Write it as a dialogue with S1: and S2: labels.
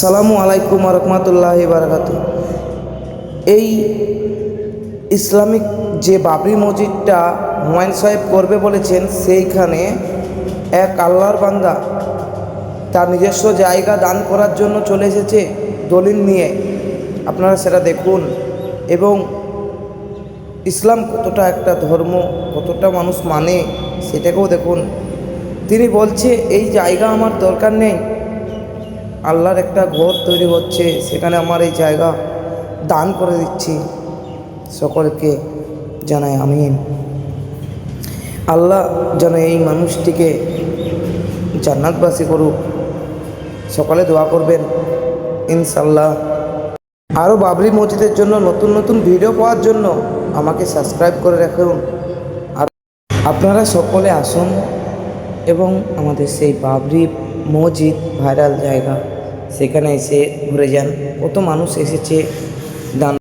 S1: আসসালামু আলাইকুম রহমতুল্লাহি বারাকাতু। এই ইসলামিক যে বাবরি মসজিদটা হুমায়ুন সাহেব করবে বলেছেন, সেইখানে এক আল্লাহর বান্দা তার নিজস্ব জায়গা দান করার জন্য চলে এসেছে দলিল নিয়ে। আপনারা সেটা দেখুন এবং ইসলাম কতটা একটা ধর্ম, কতটা মানুষ মানে সেটাকেও দেখুন। তিনি বলছে এই জায়গা আমার দরকার নেই, আল্লাহর একটা ঘর তৈরি হচ্ছে, সেখানে আমার এই জায়গা দান করে দিচ্ছি। সকলকে জানাই আমিন। আল্লাহ যেন এই মানুষটিকে জান্নাতবাসী করুক। সকলে দোয়া করবেন ইনশাল্লাহ। আরও বাবরি মসজিদের জন্য নতুন নতুন ভিডিও পাওয়ার জন্য আমাকে সাবস্ক্রাইব করে রাখুন। আর আপনারা সকলে আসুন এবং আমাদের সেই বাবরি মসজিদ ভাইরাল জায়গা, সেখানে এসে ঘুরে যান। কত মানুষ এসেছে দান